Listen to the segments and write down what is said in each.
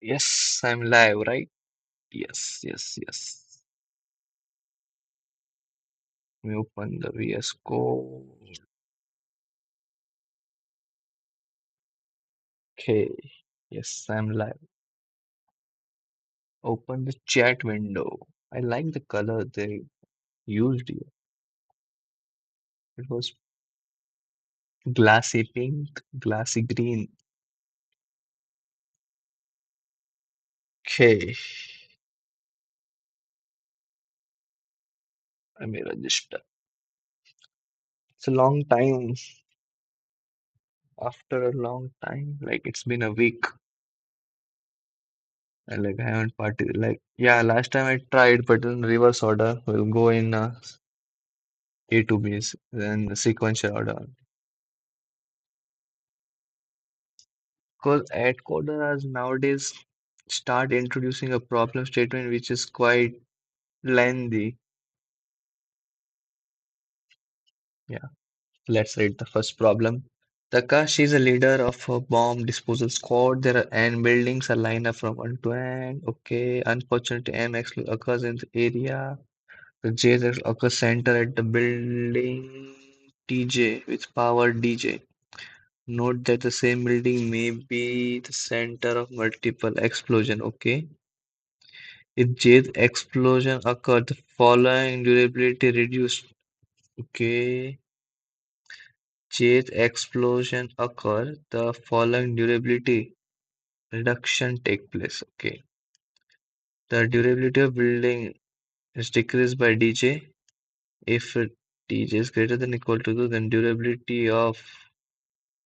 Yes, I'm live, right? Yes, yes, yes. Let me open the VS Code. Okay. Yes, I'm live. Open the chat window. I like the color they used here. It was glassy pink, glassy green. Okay. Let me register. It's a long time. After a long time, like it's been a week. And like I haven't party. Like yeah, last time I tried, but in reverse order. We'll go in A to B, then sequential order. Because AtCoders nowadays start introducing a problem statement which is quite lengthy. Yeah, let's read the first problem. Takashi is a leader of a bomb disposal squad. There are n buildings are lined up from one to n. Okay, unfortunately, m occurs in the area. The J occurs center at the building TJ with power DJ. Note that the same building may be the center of multiple explosion. Okay. If J's explosion occurred, the following durability reduced. Okay. J's explosion occur, the following durability reduction take place. Okay. The durability of building is decreased by dj. If dj is greater than equal to 2, then durability of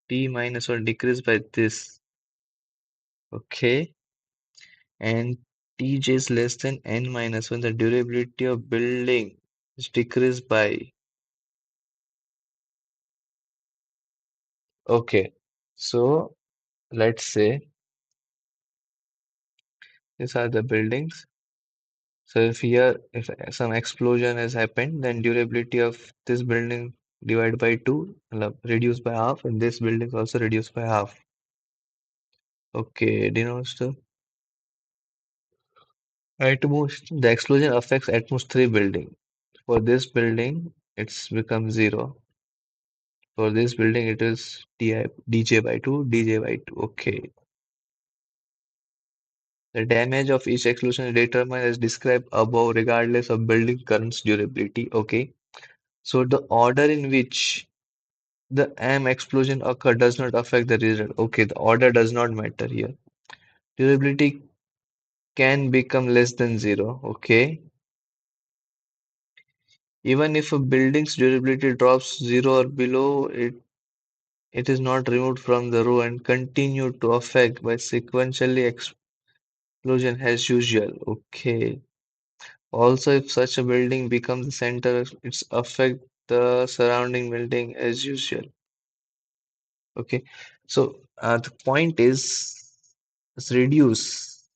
t minus 1 decreased by this. Okay. And tj is less than n minus 1, the durability of building is decreased by. Okay. So let's say these are the buildings. So if some explosion has happened, then durability of this building divided by 2, reduced by half, and this building is also reduced by half. Okay, denotes the at most the explosion affects at most 3 building. For this building, it's become 0. For this building, it is dj by 2, dj by 2. Okay. The damage of each explosion is determined as described above, regardless of building current's durability. Okay. So the order in which the M explosion occur does not affect the result. Okay, the order does not matter here. Durability can become less than 0. Okay. Even if a building's durability drops 0 or below, it is not removed from the row and continue to affect by sequentially explosion as usual. Okay. Also, if such a building becomes the center, it's affect the surrounding building as usual. Okay. So the point is reduce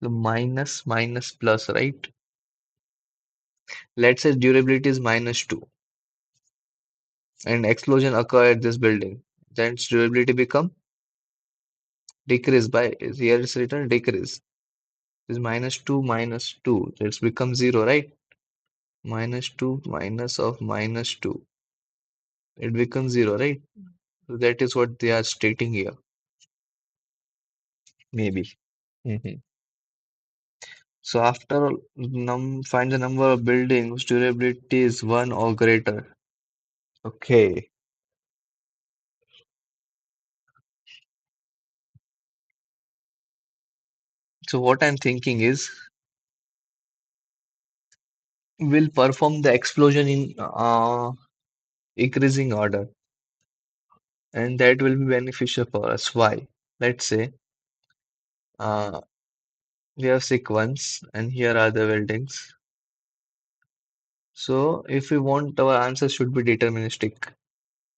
the minus minus plus, right? Let's say durability is minus 2 and explosion occur at this building. Then its durability become decrease by here it's written decrease. Is minus 2 minus 2. So it's become 0, right? Minus 2 minus of minus 2. It becomes 0, right? So that is what they are stating here. Maybe. Mhm. So after all, find the number of buildings whose durability is 1 or greater. Okay. So what I'm thinking is we'll perform the explosion in increasing order, and that will be beneficial for us. Why? Let's say uh, we have sequence, and here are the buildings. So if we want our answer should be deterministic.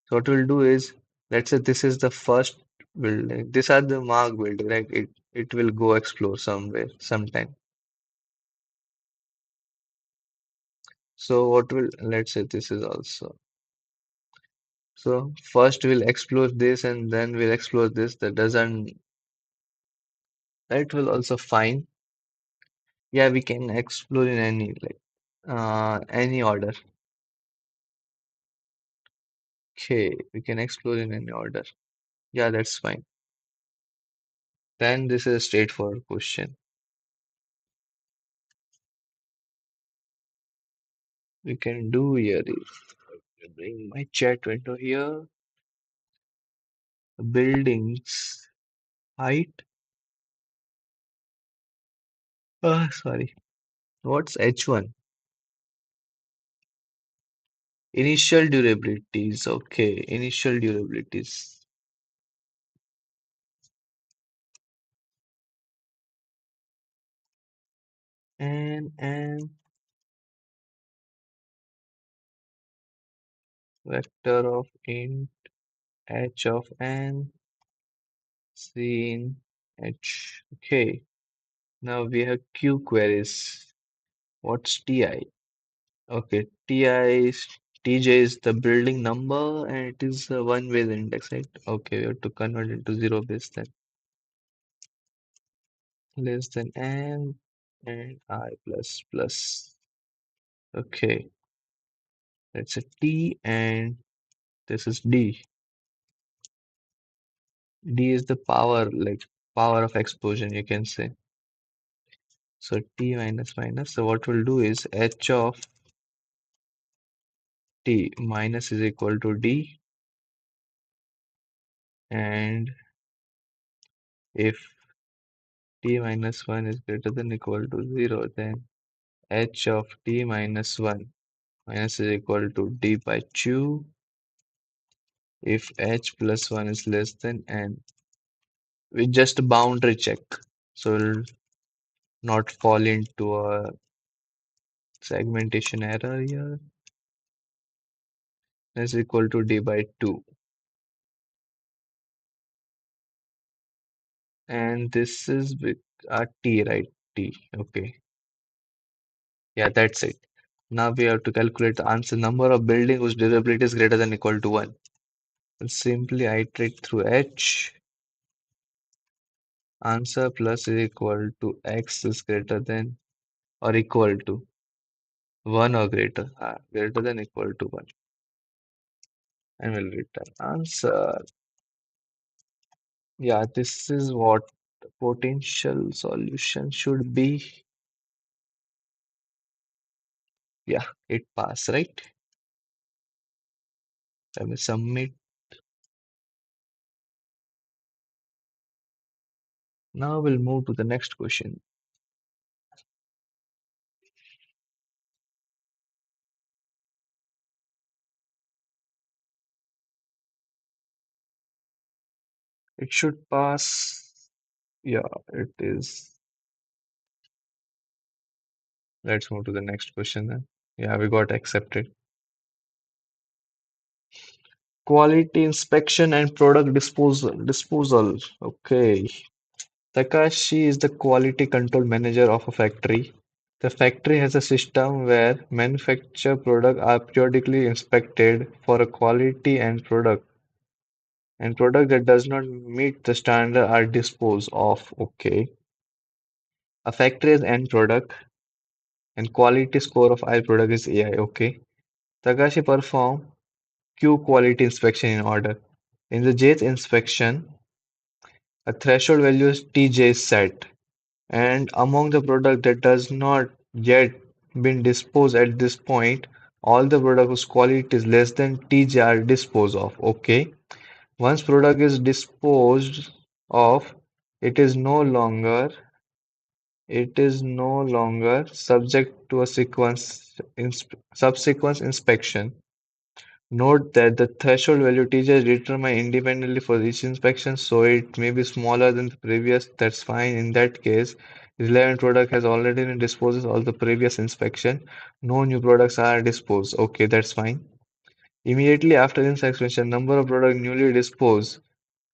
So what we'll do is, let's say this is the first building. These are the mark building, right? It will go explore somewhere, sometime. So what will let's say this is also. So first we'll explore this and then we'll explore this. That doesn't That will also fine. Yeah, we can explore in any order. Okay, we can explore in any order. Yeah, that's fine. Then this is a straightforward question. We can do here is bring my chat window here. Buildings height. Sorry. What's H1? Initial durabilities. Okay, initial durabilities. And vector of int h of n seen h. Okay. Now we have Q queries. What's TI? Okay, TJ is the building number and it is a one way index, right? Okay, we have to convert it to zero base then. Less than n and I plus plus. Okay, that's a T and this is D. D is the power, like power of explosion, you can say. So T minus minus. So what we'll do is H of T minus is equal to D, and if T minus 1 is greater than equal to 0, then H of T minus 1 minus is equal to D by 2 if H plus 1 is less than N. We just boundary check. So we'll not fall into a segmentation error here. Is equal to D by 2. And this is with T, right? T. Okay. Yeah, that's it. Now we have to calculate the answer number of building whose durability is greater than equal to 1. We'll simply iterate through H. Answer plus is equal to X is greater than or equal to 1 or greater. Greater than equal to 1. And we'll return answer. Yeah, this is what the potential solution should be. Yeah, it passed, right? Let me submit. Now we'll move to the next question. It should pass. Yeah, it is. Let's move to the next question then. Yeah, we got accepted. Quality inspection and product disposal. Okay. Takashi is the quality control manager of a factory. The factory has a system where manufactured products are periodically inspected for a quality and product that does not meet the standard are disposed of. Okay. A factory's end product and quality score of I product is AI. Okay. Takashi perform Q quality inspection in order. In the Jth inspection, a threshold value is Tj is set. And among the product that does not yet been disposed at this point, all the product whose quality is less than Tj are disposed of. Okay. Once product is disposed of, it is no longer subject to a subsequent inspection. Note that the threshold value Tj is determined independently for each inspection, so it may be smaller than the previous. That's fine. In that case, relevant product has already been disposed of all the previous inspection. No new products are disposed. Okay, that's fine. Immediately after the inspection, number of products newly disposed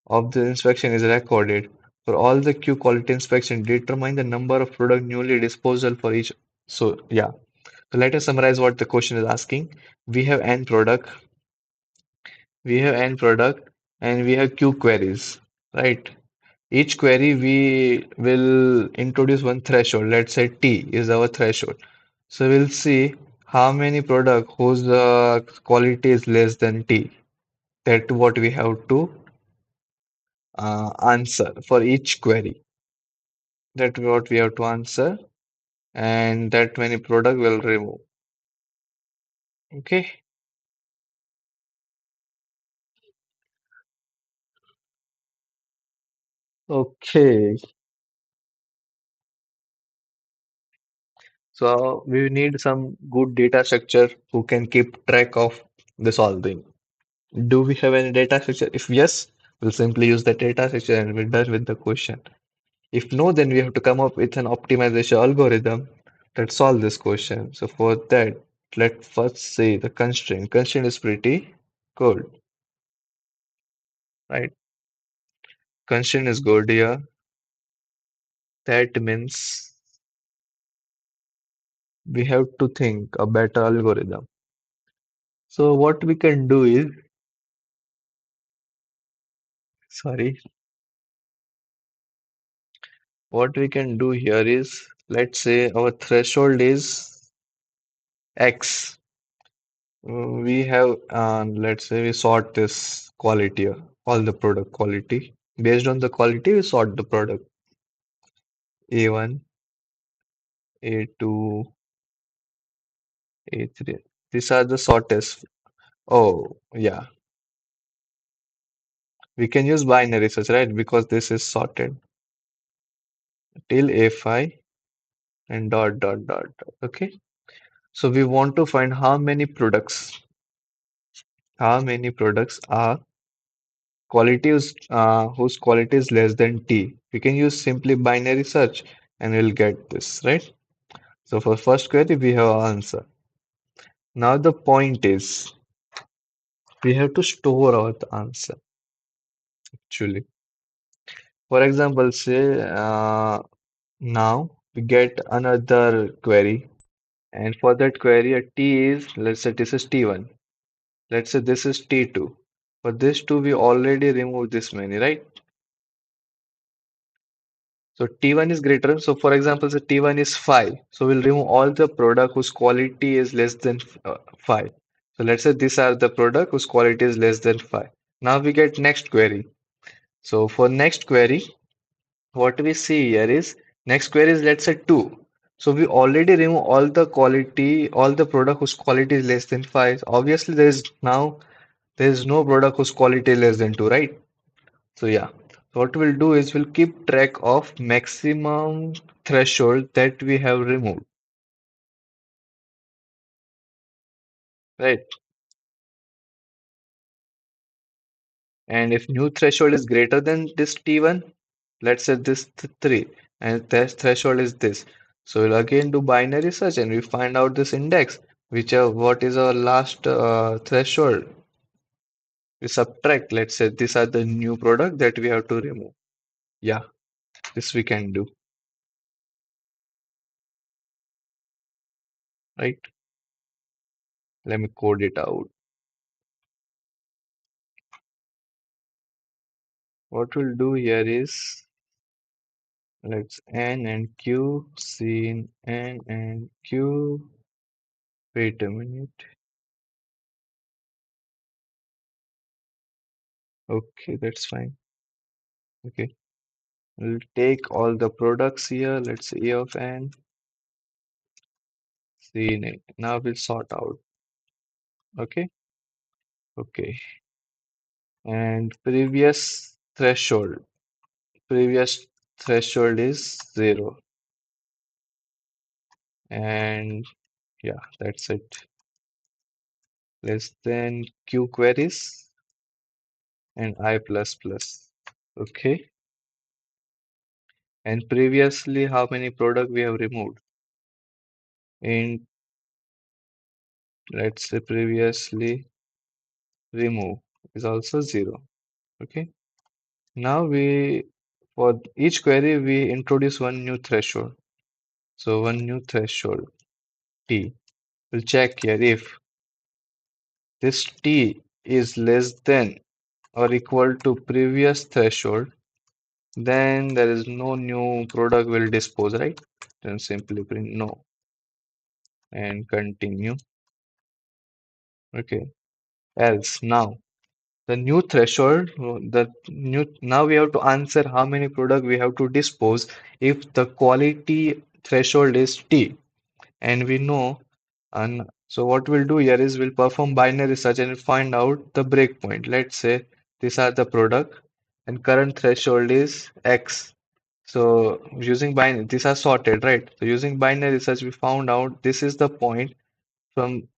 of the inspection is recorded. For all the Q quality inspection, determine the number of product newly disposal for each. So yeah. So let us summarize what the question is asking. We have n product we have n product and we have q queries, right? Each query we will introduce one threshold. Let's say T is our threshold. So we'll see how many product whose quality is less than T. That what we have to answer for each query. That what we have to answer, and that many product will remove. Okay. Okay. So we need some good data structure who can keep track of this all thing. Do we have any data structure? If yes, we'll simply use the data structure and we're done with the question. If no, then we have to come up with an optimization algorithm that solve this question. So for that, let's first say the constraint. Constraint is pretty good, right? Constraint is good here. That means we have to think a better algorithm. So what we can do is, sorry, what we can do here is, let's say our threshold is X. We have, let's say we sort this quality, all the product quality. Based on the quality, we sort the product A1, A2, A3. These are the sorters. Oh, yeah. We can use binary search, right? Because this is sorted till A5 and dot, dot, dot, dot. Okay. So we want to find how many products are quality is whose quality is less than T. We can use simply binary search and we'll get this, right? So for first query, we have our answer. Now the point is we have to store our answer actually. For example, say now we get another query, and for that query, a T is, let's say this is T1. Let's say this is T2. For this two, we already removed this many, right? So T1 is greater. So for example, so T1 is 5. So we'll remove all the product whose quality is less than 5. So let's say these are the product whose quality is less than 5. Now we get next query. So for next query, what we see here is next query is let's say 2. So we already remove all the quality, all the product whose quality is less than 5. Obviously, there is no product whose quality is less than 2, right? So yeah, so what we'll do is we'll keep track of maximum threshold that we have removed, right? And if new threshold is greater than this T1, let's say this 3, and this threshold is this. So we'll again do binary search and we find out this index, which what is our last threshold. We subtract, let's say these are the new product that we have to remove. Yeah, this we can do, right? Let me code it out. What we'll do here is let's N and Q, scene N and Q. Wait a minute. Okay, that's fine. Okay, we'll take all the products here. Let's say A of N, scene A. Now we'll sort out. Okay, okay. And Previous threshold is 0. And yeah, that's it. Less than Q queries and I plus plus. Okay. And previously, how many product we have removed? In let's say previously remove is also 0. Okay. Now for each query we introduce one new threshold. So one new threshold T. We'll check here if this T is less than or equal to previous threshold. Then there is no new product will dispose, right? Then simply print no and continue. Okay. Else now the new threshold, the new now we have to answer how many product we have to dispose if the quality threshold is T. And we know, and so what we'll do here is we'll perform binary search and find out the breakpoint. Let's say these are the product and current threshold is X. So using binary, these are sorted, right? So using binary search, we found out this is the point from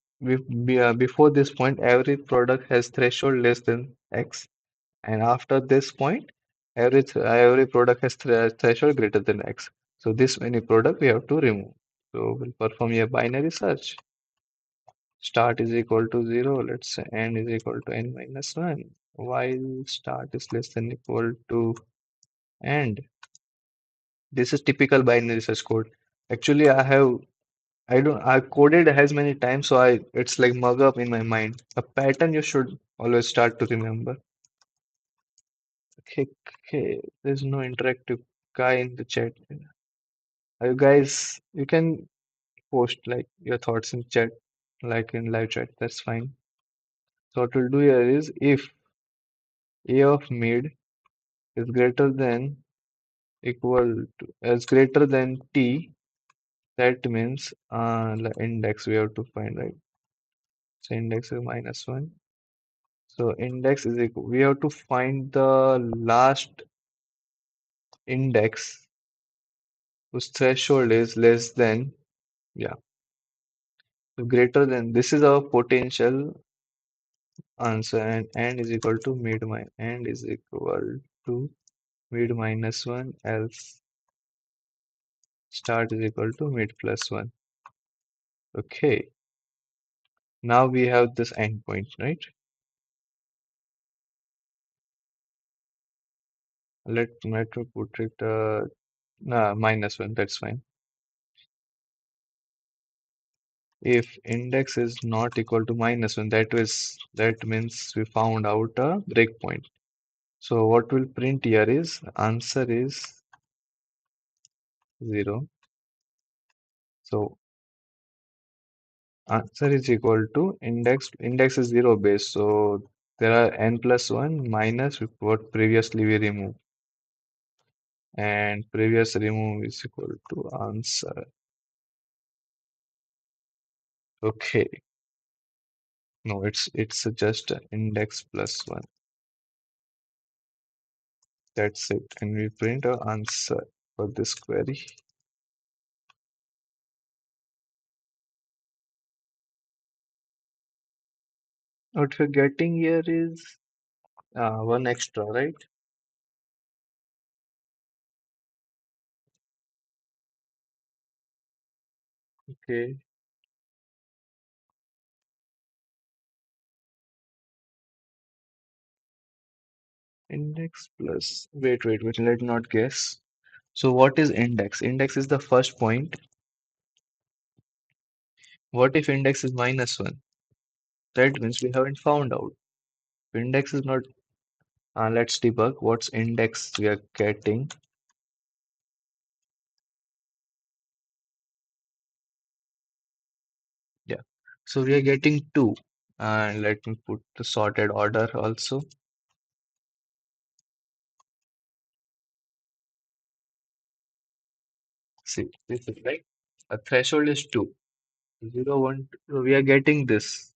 before this point, every product has threshold less than X, and after this point, every product has threshold greater than X. So this many product we have to remove. So we'll perform a binary search. Start is equal to 0. Let's say n is equal to n minus 1. While start is less than equal to end. This is typical binary search code. Actually, I coded as many times, so I it's like mug up in my mind. A pattern you should always start to remember. Okay, okay. There's no interactive guy in the chat. You guys, you can post like your thoughts in chat, like in live chat. That's fine. So what we'll do here is if a of mid is greater than equal to is greater than t, that means the index we have to find, right? So index is minus one. So index is equal. We have to find the last index whose threshold is less than, yeah, so greater than. This is our potential answer, and n is equal to mid min n is equal to mid minus one, else start is equal to mid plus one. Okay, now we have this endpoint, right? Let me put it nah, minus one. That's fine. If index is not equal to minus one, that means we found out a breakpoint. So what we'll print here is answer is 0. So answer is equal to index is 0 base. So there are n plus 1 minus what previously we removed. And previous remove is equal to answer. Okay. No, it's just index plus 1. That's it. And we print our answer for this query. What we're getting here is one extra, right? Okay. Index plus, wait, let not guess. So what is index? Index is the first point. What if index is minus 1? That means we haven't found out. Index is not, let's debug what's index we are getting. Yeah. So we are getting 2. And let me put the sorted order also. See, this is right. A threshold is 2. 0, 1, 2. So we are getting this.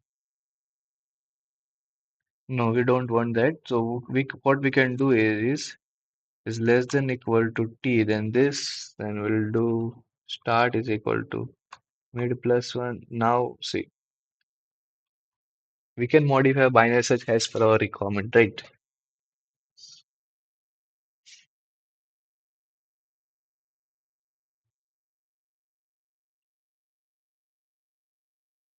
No, we don't want that. So what we can do is less than equal to t, then this, then we'll do start is equal to mid plus 1. Now see, we can modify binary search as per our requirement, right?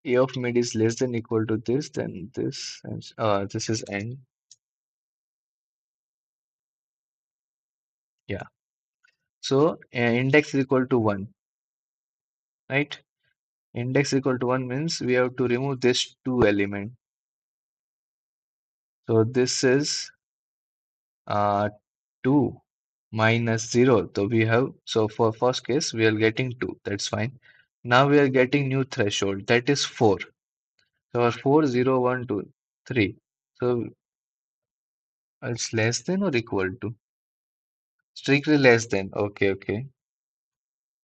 A of mid is less than equal to this, then this, and this is n. Yeah. So index is equal to 1, right? Index equal to 1 means we have to remove this 2 element. So this is 2. minus 0. So we have, so for first case, we are getting 2. That's fine. Now we are getting new threshold. That is 4. So our 4, 0, 1, 2, 3. So it's less than or equal to? Strictly less than. Okay, okay.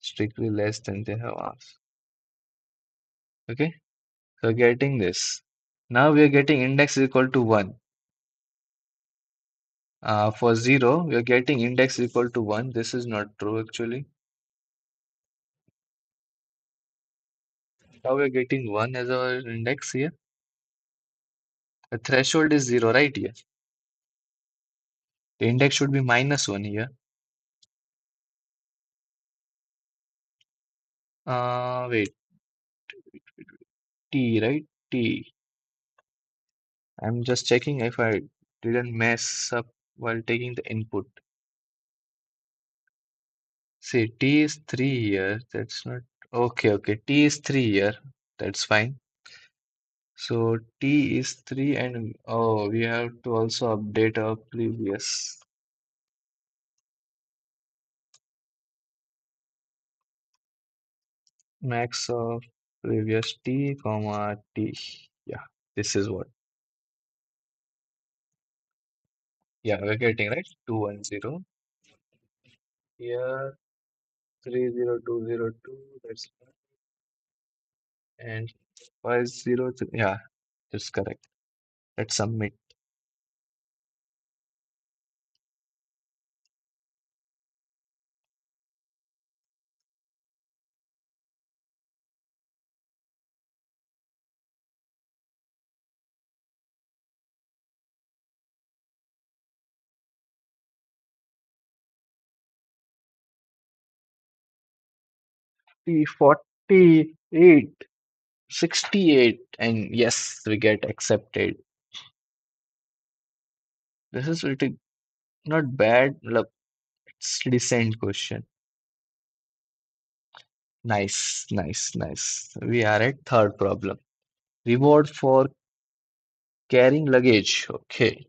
Strictly less than they have asked. Okay. So getting this. Now we are getting index is equal to 1. For 0, we are getting index equal to 1. This is not true actually. Now we are getting 1 as our index here. The threshold is 0, right here. The index should be minus 1 here. Wait, T, right? T. I'm just checking if I didn't mess up while taking the input. See, T is 3 here. That's not okay. Okay, T is 3 here. That's fine. So T is 3, and oh, we have to also update our previous max of previous T, comma T. Yeah, this is what. Yeah, we're getting right. 210 here, 30202. That's and 503. Yeah, that's correct. Let's submit. T48, 68, and yes, we get accepted. This is really not bad. Look, it's decent question. Nice, nice, nice. We are at third problem. Reward for carrying luggage. Okay.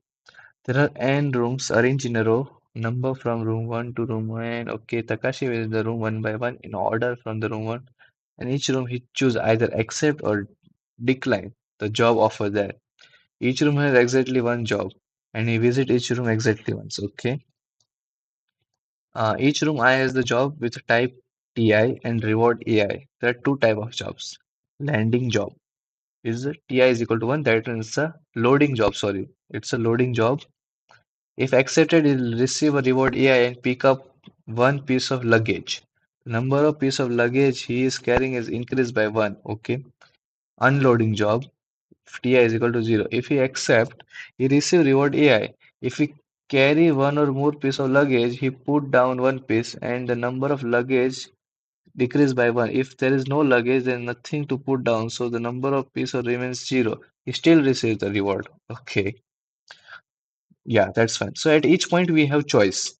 There are n rooms arranged in a row. Number from room 1 to room n. Okay. Takashi visits the room one by one in order from the room 1. And each room he choose either accept or decline the job offer there. Each room has exactly one job. And he visit each room exactly once. Okay. Each room I has the job with type TI and reward AI. There are two type of jobs. Landing job is TI is equal to 1. That is a loading job. Sorry, it's a loading job. If accepted, you'll receive a reward AI and pick up one piece of luggage. The number of piece of luggage he is carrying is increased by 1. Okay. Unloading job. TI is equal to 0. If he accept, he receive reward AI. If he carry one or more piece of luggage, he put down one piece and the number of luggage decrease by 1. If there is no luggage, then nothing to put down, so the number of pieces remains 0. He still receives the reward. Okay, yeah, that's fine. So at each point we have choice.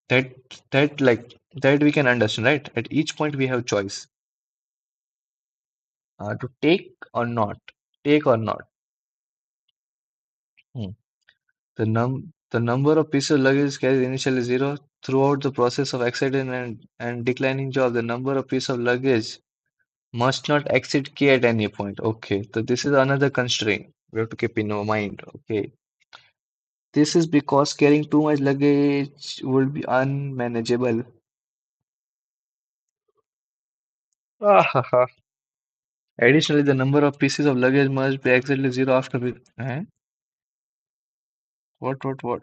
That that we can understand, right? At each point we have choice to take or not. Take or not. Hmm. The number of pieces of luggage carried initially 0 throughout the process of accepting and declining job. The number of pieces of luggage must not exceed K at any point. Okay, so this is another constraint we have to keep in our mind. Okay, this is because carrying too much luggage would be unmanageable. Ah, additionally, the number of pieces of luggage must be exactly 0 after what?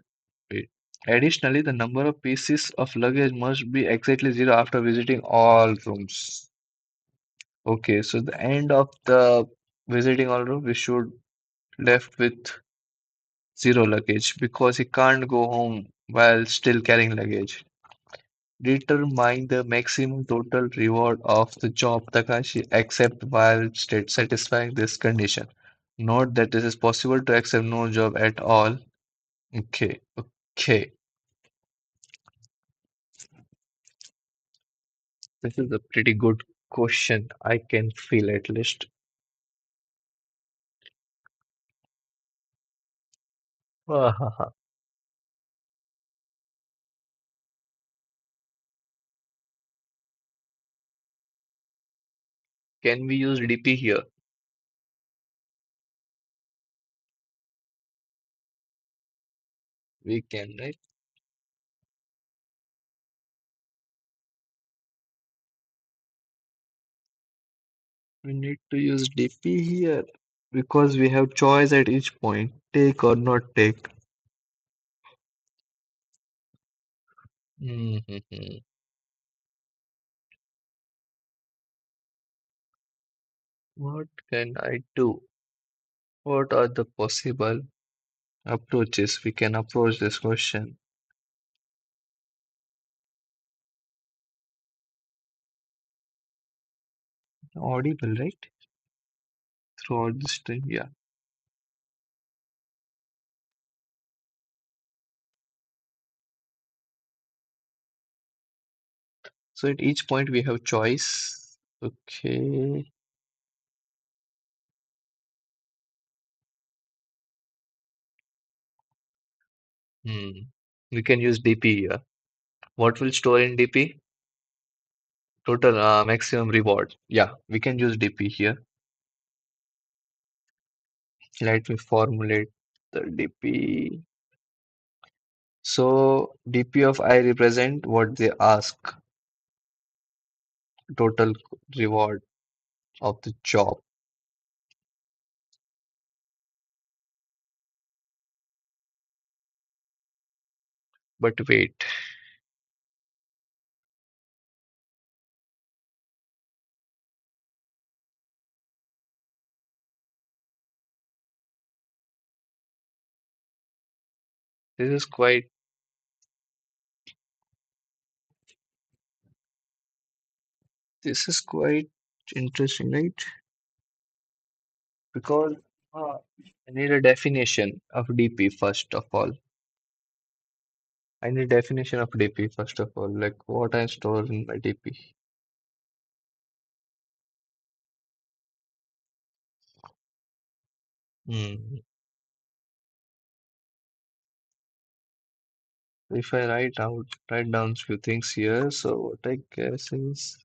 Wait. Additionally, the number of pieces of luggage must be exactly 0 after visiting all rooms. Okay, so the end of the visiting all room, we should left with 0 luggage because he can't go home while still carrying luggage. Determine the maximum total reward of the job Takashi accept while state satisfying this condition. Note that it is possible to accept no job at all. Okay, okay. This is a pretty good question. I can feel at least. Can we use DP here? We can, right? We need to use DP here because we have choice at each point, take or not take. Hmm. What can I do? What are the possible approaches we can approach this question? Audible, right? Throughout this time, yeah. So at each point we have choice. Okay. Hmm. We can use DP here. What will store in DP? Total maximum reward. Yeah, we can use DP here. Let me formulate the DP. So DP of I represent what they ask, total reward of the job. But wait, this is quite this is quite interesting, right? Because I need a definition of DP first of all. I need definition of DP first of all, like what I store in my DP. Hmm. If I write down few things here, so what I guess is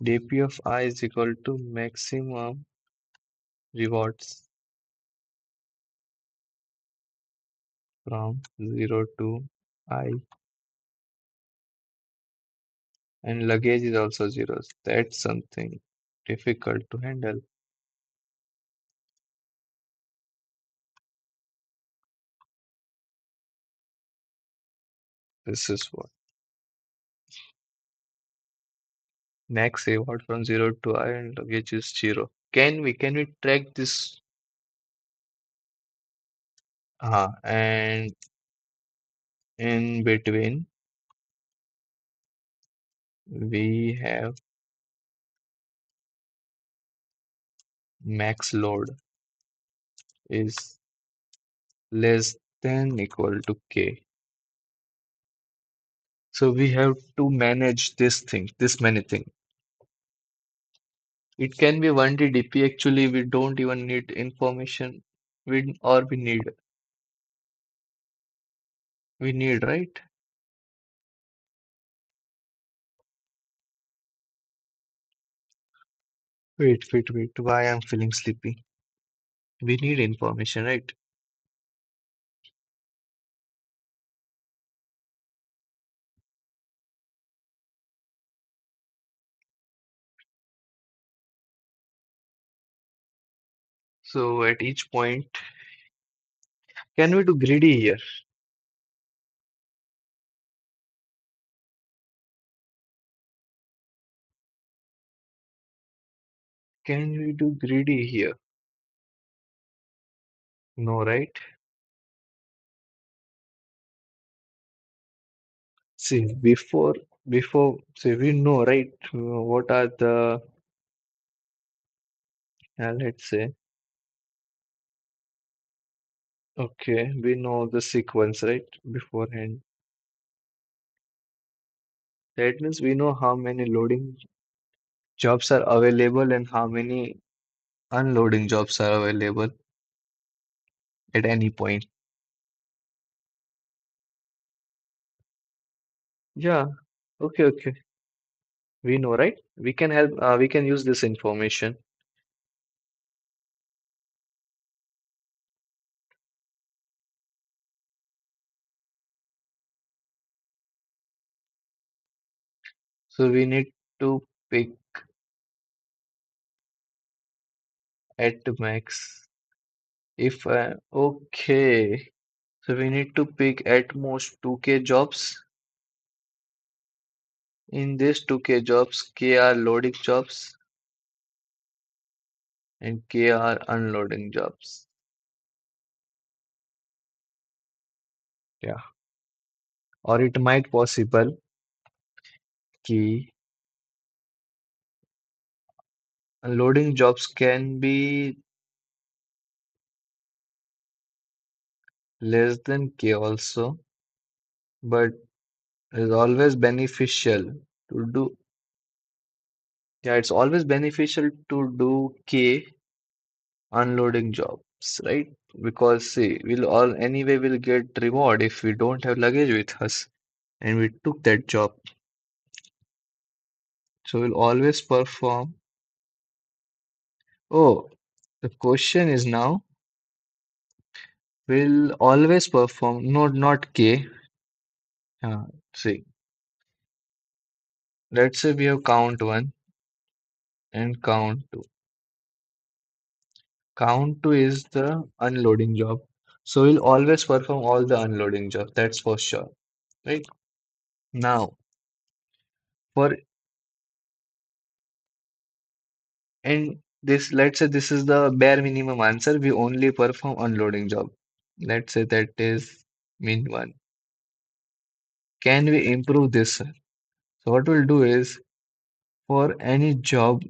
DP of I is equal to maximum rewards from 0 to I, and luggage is also zeros. That's something difficult to handle. This is what max reward from 0 to I and luggage is 0. Can we track this? And in between we have max load is less than equal to K. So we have to manage this thing, this many thing. It can be 1D DP. Actually, we don't even need information. We need. We need, right? Wait. Why I'm feeling sleepy? We need information, right? So at each point, can we do greedy here? Can we do greedy here? No, right? See, see, we know, right? What are the, let's say, okay, we know the sequence, right? Beforehand. That means we know how many loading jobs are available and how many unloading jobs are available at any point. Yeah, okay. We know, right? We can help, we can use this information. So we need to pick at max. If okay, so we need to pick at most 2K jobs. In these 2K jobs, K are loading jobs and K are unloading jobs. Yeah. Or it might possible कि unloading jobs can be less than K also, but it's always beneficial to do. Yeah, it's always beneficial to do K unloading jobs, right? Because see, we'll all anyway will get reward if we don't have luggage with us and we took that job. So we'll always perform. Oh, the question is now, we'll always perform, no, not K. See, let's say we have count one and count two. Count two is the unloading job. So we'll always perform all the unloading job. That's for sure. Right? Now, for and this, let's say this is the bare minimum answer. We only perform unloading job. Let's say that is min one. Can we improve this? So what we'll do is for any job,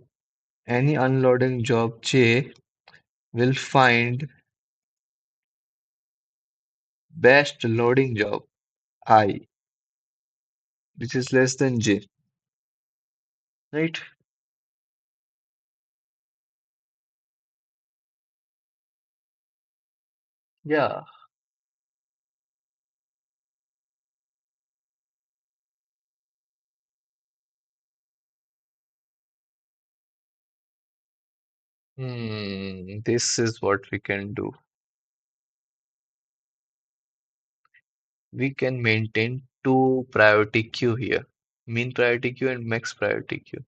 any unloading job J, we'll find best loading job I, which is less than J. Right? Yeah. This is what we can do. We can maintain two priority queue here. Mean priority queue and max priority queue.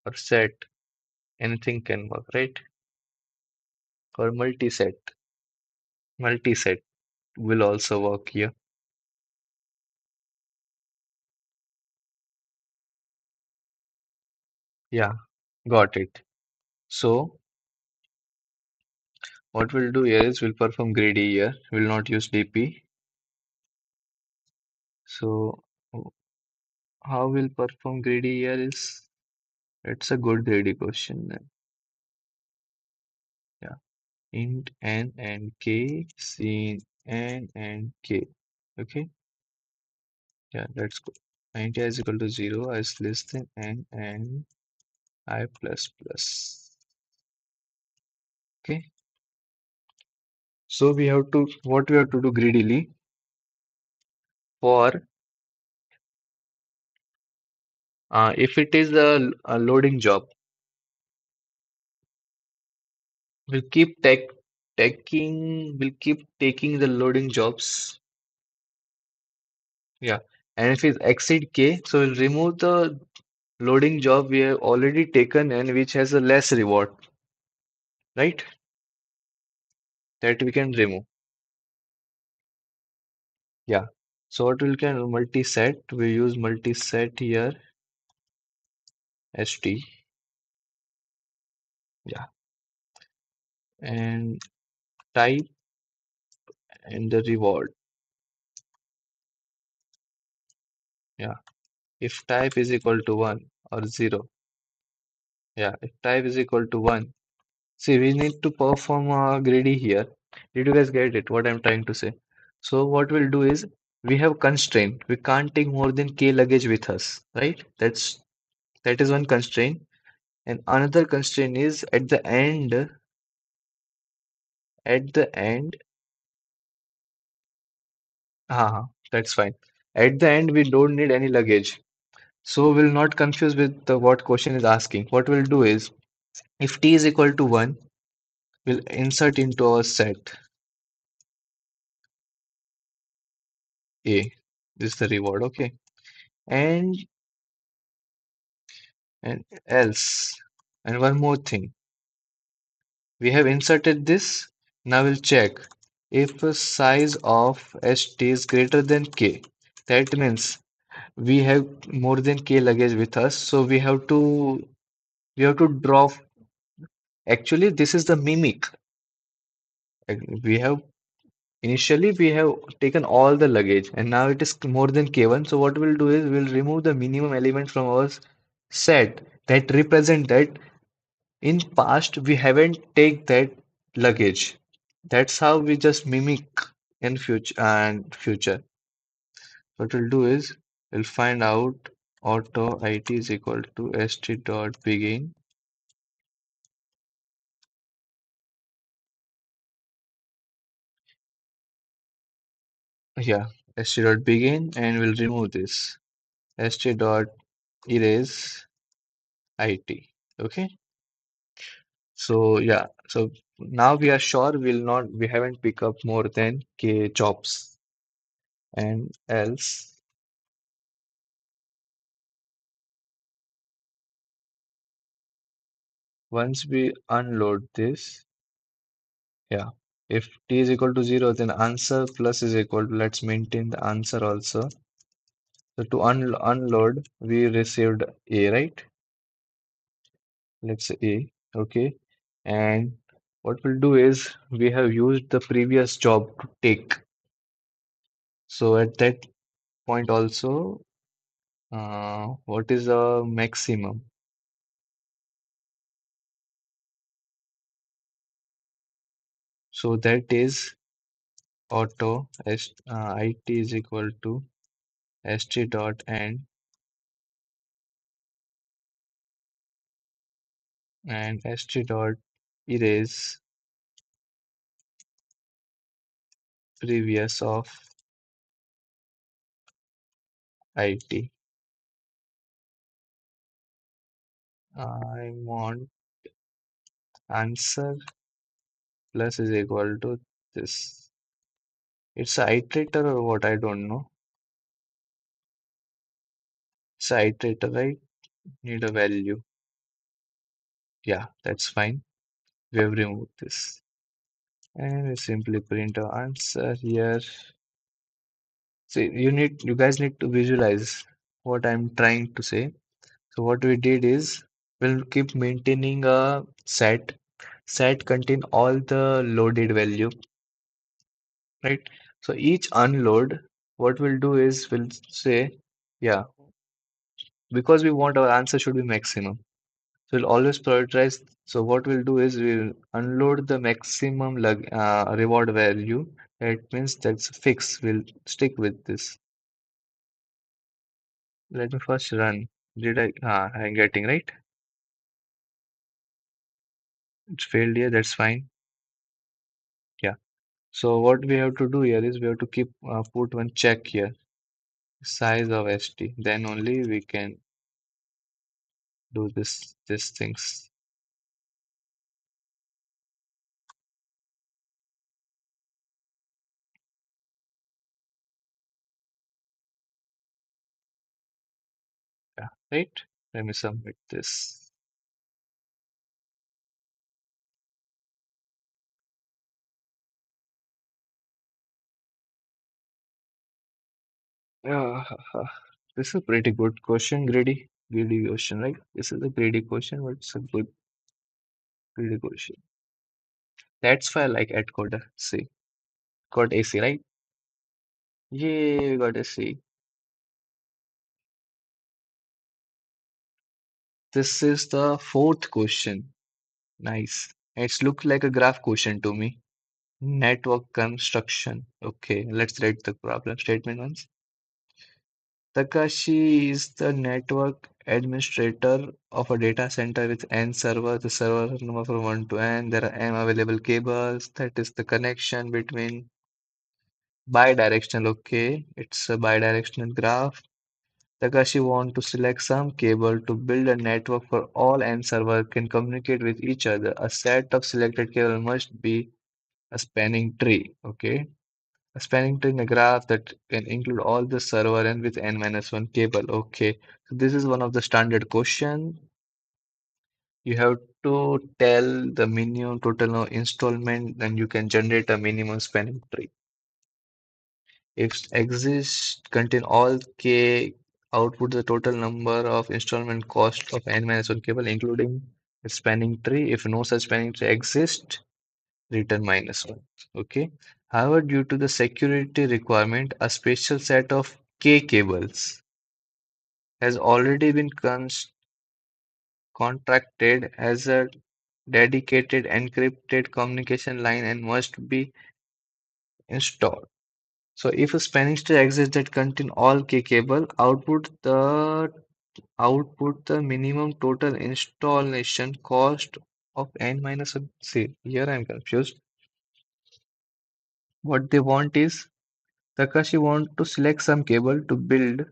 Or set. Anything can work, right? Or multi-set. Multi-set will also work here. Yeah, got it. So what we'll do here is we'll perform greedy here. We'll not use DP. So how we'll perform greedy here is it's a good greedy question then. Yeah. Int n and k, scene n and k. Okay. Yeah, let's go. 90 is equal to 0 is less than n and I plus plus. Okay. So we have to what we have to do greedily for if it is a loading job, we'll keep taking the loading jobs. Yeah. And if it exceed k, so we'll remove the loading job we have already taken and which has a less reward, right? That we can remove. Yeah. So what we can multi-set, we use multi-set here, st. Yeah. And type and the reward. Yeah. If type is equal to 1 or 0. Yeah. If type is equal to 1. See, we need to perform a greedy here. Did you guys get it? What I'm trying to say? So what we'll do is we have constraint. We can't take more than k luggage with us, right? That is one constraint. And another constraint is at the end, that's fine. At the end, we don't need any luggage. So we'll not confuse with what question is asking. What we'll do is, if t is equal to 1, we'll insert into our set A. This is the reward, okay? And and else. And one more thing. We have inserted this. Now we'll check if the size of st is greater than k. That means we have more than k luggage with us, so we have to draw. Actually, this is the mimic. We have initially we have taken all the luggage, and now it is more than k1. So what we'll do is we'll remove the minimum element from our set that represent that in past we haven't take that luggage. That's how we just mimic in future. What we'll do is we'll find out auto it is equal to st dot begin. Yeah, st dot begin, and we'll remove this st dot erase it. Okay. So yeah, so now we are sure we haven't picked up more than k jobs, and else once we unload this, yeah, if t is equal to 0, then answer plus is equal to, let's maintain the answer also. So to unload, we received A, right? Let's say A, okay. And what we'll do is we have used the previous job to take. So at that point also, what is the maximum? So that is auto it is equal to st dot and st dot erase previous of it. I want answer plus is equal to this. It's a iterator or what? I don't know. It's a iterator, right? Need a value. Yeah, that's fine. We have removed this. And we simply print our answer here. See, you guys need to visualize what I'm trying to say. So what we did is we'll keep maintaining a set. Set contain all the loaded value, right? So each unload, what we'll do is we'll say, yeah, because we want our answer should be maximum. So we'll always prioritize. So what we'll do is we'll unload the maximum reward value. That means that's fixed. We'll stick with this. Let me first run. Did I? I'm getting right. It's failed here. That's fine. Yeah. So what we have to do here is we have to keep put one check here. Size of ST. Then only we can do these things. Yeah. Right. Let me submit this. Yeah. This is a pretty good question, Grady. Greedy question, right? This is a greedy question, but it's a good greedy question. That's why I like AtCoder. See, got AC, right? Yay, we got a C. This is the fourth question. Nice. It's looked like a graph question to me. Network construction. Okay, let's read the problem statement once. Takashi is the network administrator of a data center with n servers. The server number from 1 to n. There are m available cables. That is the connection between Bidirectional, okay. It's a bidirectional graph. Takashi want to select some cable to build a network for all and server can communicate with each other. A set of selected cable must be a spanning tree, okay. A spanning tree in a graph that can include all the server and with n minus 1 cable, okay. So this is one of the standard question. You have to tell the minimum total of installment, then you can generate a minimum spanning tree. If exist contain all k, output the total number of installment cost of n minus 1 cable, including the spanning tree. If no such spanning tree exists, return minus 1. Okay. However, due to the security requirement, a special set of k cables has already been contracted as a dedicated encrypted communication line and must be installed. So if a spanning tree exists that contain all K cable, output the minimum total installation cost of n minus one. See, here I'm confused. What they want is Takashi want to select some cable to build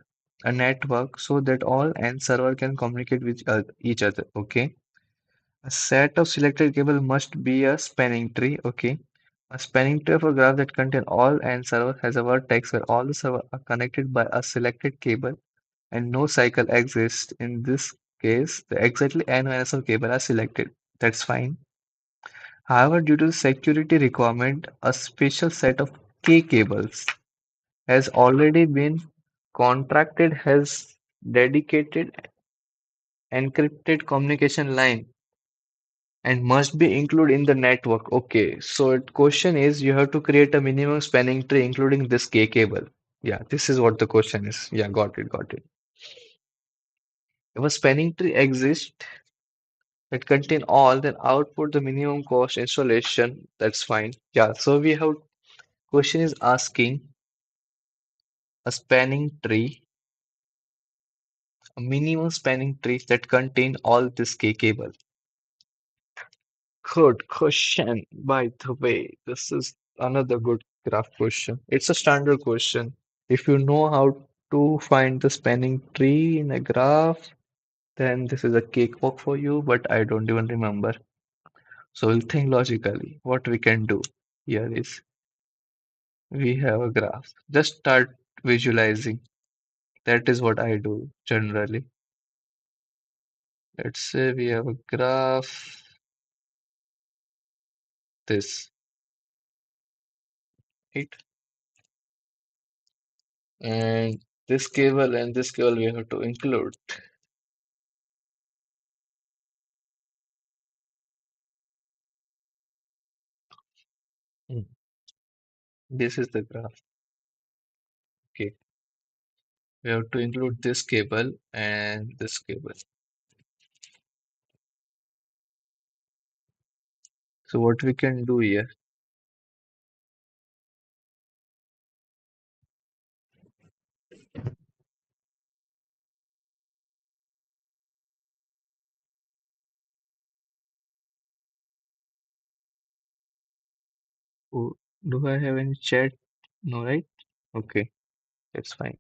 a network so that all n server can communicate with each other. Okay. A set of selected cable must be a spanning tree. Okay. A spanning tree of a graph that contains all n servers has a vertex where all the servers are connected by a selected cable and no cycle exists. In this case, the exactly n minus of cable are selected. That's fine. However, due to the security requirement, a special set of K cables has already been contracted has dedicated encrypted communication line and must be included in the network. Okay, so question is you have to create a minimum spanning tree including this K cable. Yeah, this is what the question is. Yeah, got it, got it. If a spanning tree exists that contain all, then output the minimum cost installation. That's fine. Yeah, so we have question is asking a spanning tree, a minimum spanning tree that contain all this K cable. Good question. By the way, this is another good graph question. It's a standard question. If you know how to find the spanning tree in a graph, then this is a cakewalk for you, but I don't even remember. So we'll think logically. What we can do here is we have a graph. Just start visualizing. That is what I do generally. Let's say we have a graph, this, right? And this cable and this cable we have to include. Hmm. This is the graph. Okay. We have to include this cable and this cable. So what we can do here, oh, do I have any chat? No, right? Okay, that's fine.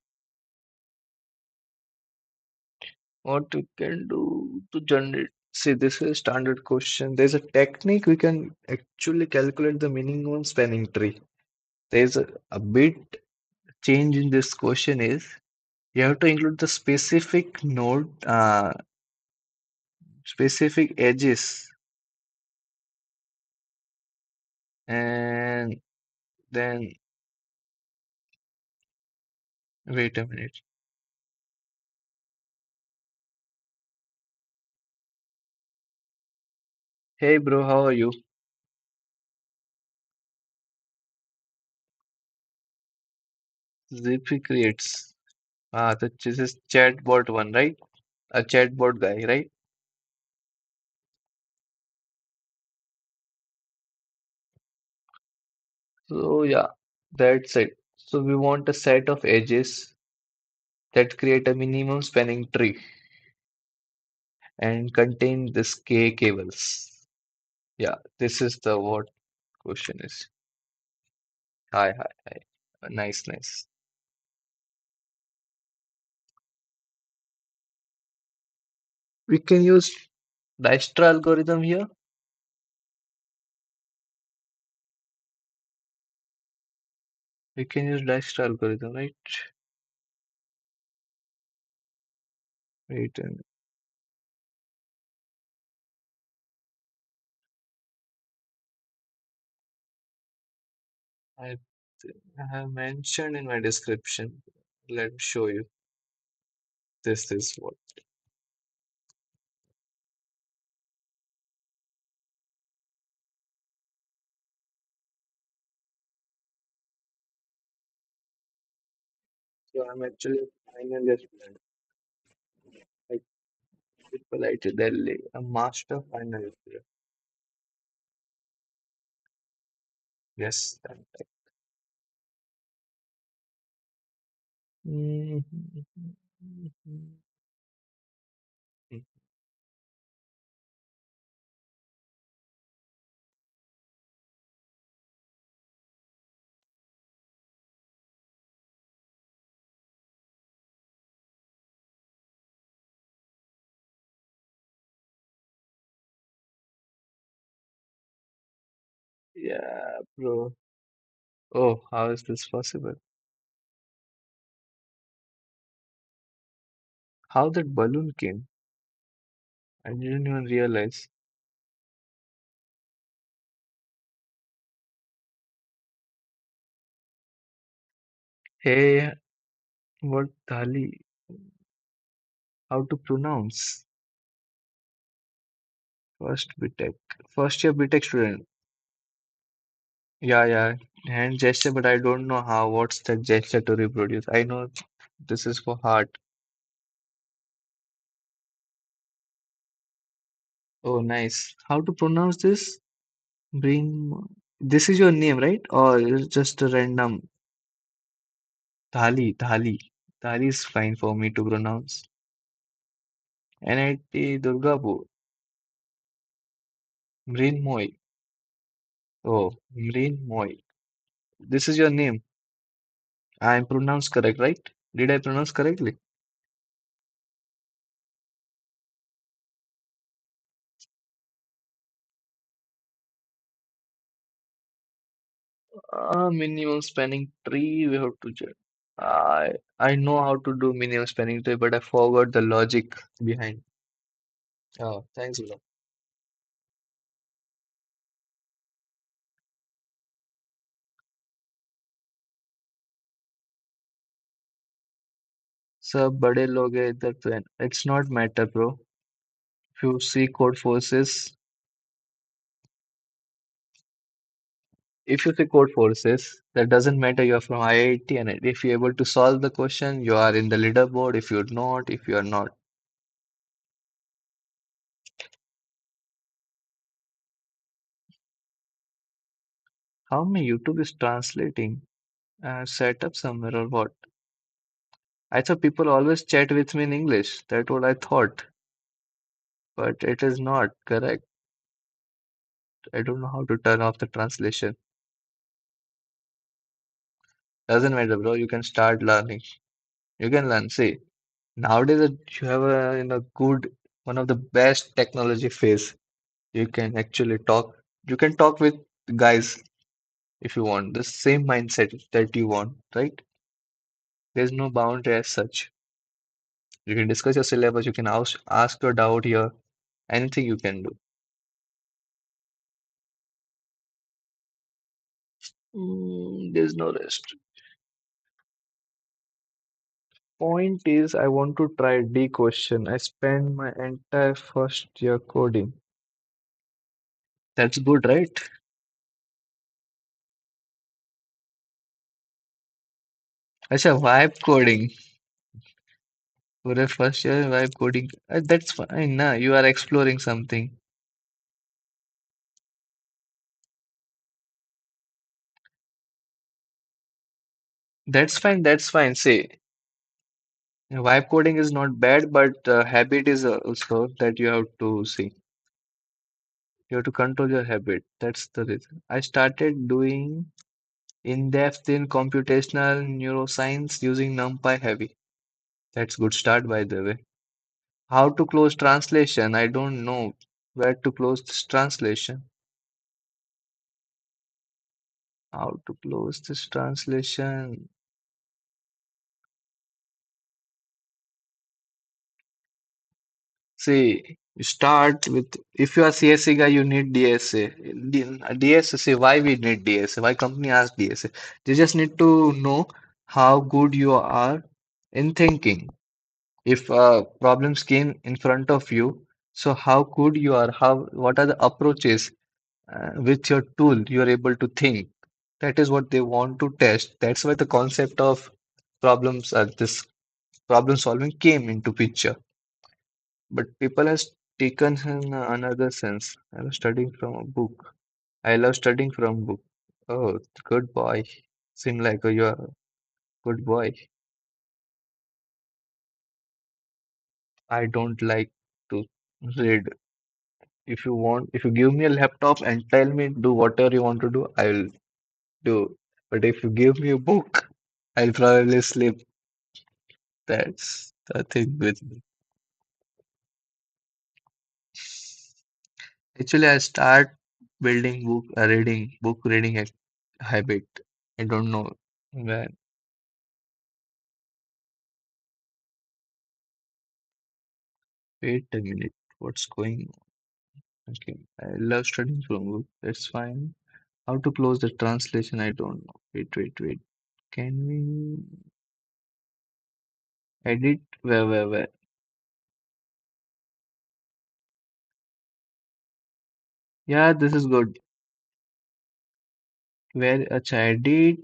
What we can do to generate, see, this is a standard question. There's a technique we can actually calculate the minimum spanning tree. There's a bit change in this question is you have to include the specific node, specific edges, and then wait a minute. Hey bro, how are you? Zippy creates. Ah, this is chatbot one, right? A chatbot guy, right? So yeah, that's it. So we want a set of edges that create a minimum spanning tree and contain this K cables. Yeah, this is the what question is. Hi, hi, hi. Nice, nice. We can use Dijkstra algorithm here. We can use Dijkstra algorithm, right? Wait, and I, I have mentioned in my description. Let me show you. This is what. So I'm actually a final year student. Like IIIT-Delhi, a master final year student. Yes, M.Tech. Yeah, bro. Oh, how is this possible? How that balloon came? I didn't even realize. Hey, what Dali? How to pronounce? First BTech. First year BTech student. Yeah, yeah. Hand gesture, but I don't know how. What's the gesture to reproduce? I know this is for heart. Oh, nice. How to pronounce this? Bring. This is your name, right? Or it's just a random Thali, Thali. Thali is fine for me to pronounce. NIT Durgapur. Mrinmoy. Oh, Mrinmoy. This is your name. I am pronounced correct, right? Did I pronounce correctly? Minimum spanning tree we have to check. I know how to do minimum spanning tree, but I forgot the logic behind. Oh, thanks, bro. सब बड़े लोग हैं इधर पे. It's not matter, bro. If you see code forces, if you see code forces, that doesn't matter. You're from IIT, and if you're able to solve the question, you are in the leaderboard. If you're not, if you are not, how my YouTube is translating? Set up somewhere or what? I thought people always chat with me in English. That's what I thought, but it is not correct. I don't know how to turn off the translation. Doesn't matter, bro. You can start learning. You can learn. See, nowadays you have a good one of the best technology phase. You can actually talk. You can talk with guys if you want. The same mindset that you want, right? There's no boundary as such. You can discuss your syllabus. You can ask your doubt here. Anything you can do. There's no rest. Point is, I want to try D question. I spent my entire first year coding. That's good, right? अच्छा, vibe coding. पूरे first year में vibe coding. That's fine, ना? You are exploring something. That's fine. That's fine. See, vibe coding is not bad, but habit is also that you have to see. You have to control your habit. That's the reason. I started doing In-depth in computational neuroscience using NumPy heavy. That's good start, by the way. How to close translation? I don't know where to close this translation. How to close this translation? See, you start with if you are CSE guy, you need DSA. DSA, see why we need DSA, why company asks DSA. They just need to know how good you are in thinking. If problems came in front of you, so how good you are, how what are the approaches with your tool you are able to think. That is what they want to test. That's why the concept of this problem solving came into picture. But people has taken in another sense. I was studying from a book. I love studying from book. Oh, good boy. Seem like you're a good boy. I don't like to read. If you want, if you give me a laptop and tell me do whatever you want to do, I will do. But if you give me a book, I'll probably sleep. That's the thing with me. Actually, I start building book reading habit. I don't know where. Wait a minute, what's going on? Okay, I love studying from book. That's fine. How to close the translation? I don't know. Wait. Can we edit? Where? Yeah, this is good. Where edit,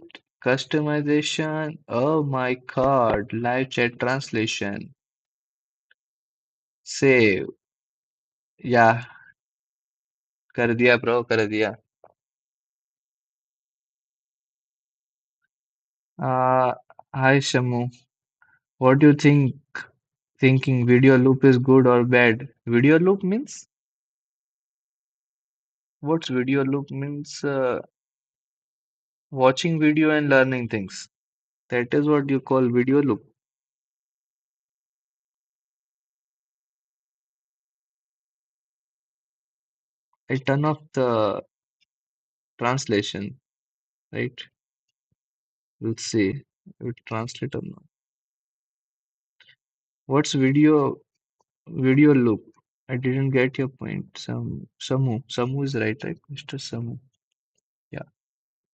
customization. Oh my God, live chat translation. Save. Yeah, कर दिया bro, कर दिया. Uh, Hi Shamu. What do you think? Thinking video loop is good or bad? Video loop means? What's video loop means? Watching video and learning things. That is what you call video loop. I turn off the translation, right? We'll see. It translate or not. What's video loop? I didn't get your point. Samu is right? Mr. Samu. Yeah,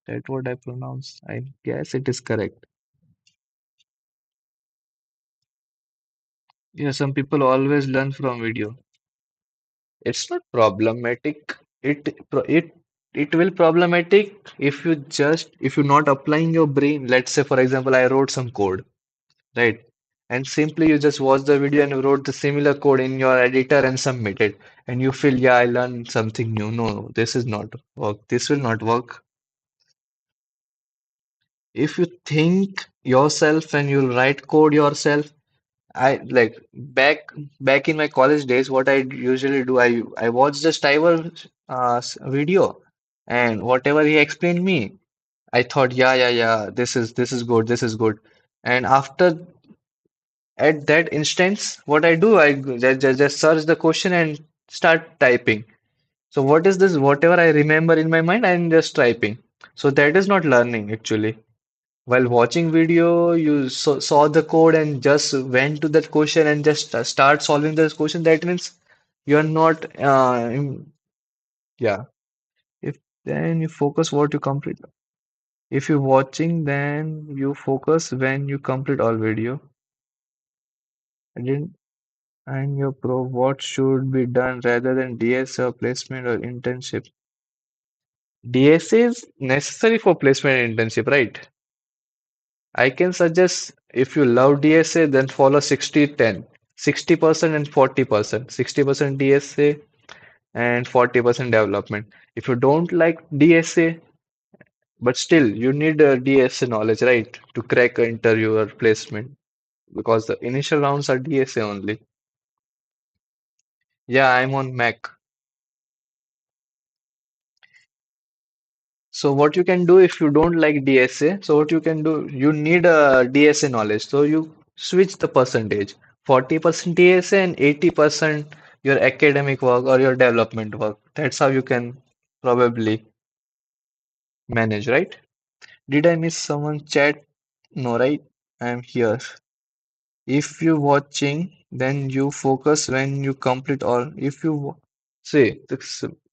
that's what I pronounce. I guess it is correct. Yeah, some people always learn from video. It's not problematic. It will problematic if you're not applying your brain. Let's say for example, I wrote some code, right? And simply you just watch the video and you wrote the similar code in your editor and submit it, and you feel, yeah, I learned something new. No, this is not work. This will not work. If you think yourself and you'll write code yourself, I like back in my college days, what I usually do, I watch the Stiver video, and whatever he explained me, I thought, yeah, this is good, this is good. And after at that instance, what I do, just search the question and start typing. So what is this? Whatever I remember in my mind, I'm just typing. So that is not learning actually. While watching video, you saw the code and just went to that question and just start solving this question. That means you're not, yeah. If then you focus what you complete. If you're watching, then you focus when you complete all video. I didn't, and your pro, what should be done rather than DSA placement or internship? DSA is necessary for placement and internship, right? I can suggest if you love DSA, then follow 60-10. 60% and 40%. 60% DSA and 40% development. If you don't like DSA, but still you need a DSA knowledge, right? To crack an interview or placement. Because the initial rounds are DSA only. Yeah, I'm on Mac. So what you can do if you don't like DSA, so what you can do, you need a DSA knowledge. So you switch the percentage. 40% DSA and 80% your academic work or your development work. That's how you can probably manage, right? Did I miss someone chat? No, right? I am here. If you watching, then you focus when you complete or if you see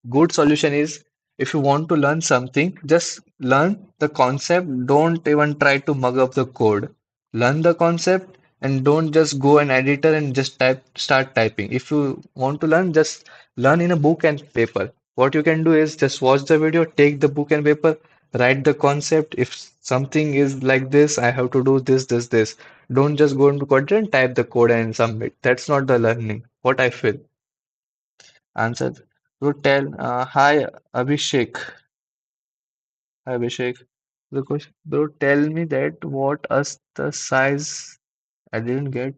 good solution is if you want to learn something, just learn the concept. Don't even try to mug up the code. Learn the concept and don't just go an editor and just start typing. If you want to learn, just learn in a book and paper. What you can do is just watch the video, take the book and paper, write the concept. If something is like this, I have to do this, this, this. Don't just go into Quadrant and type the code and submit. That's not the learning. What I feel. Answer. You tell, hi Abhishek. Hi Abhishek. The question, bro, tell me that what is the size? I didn't get.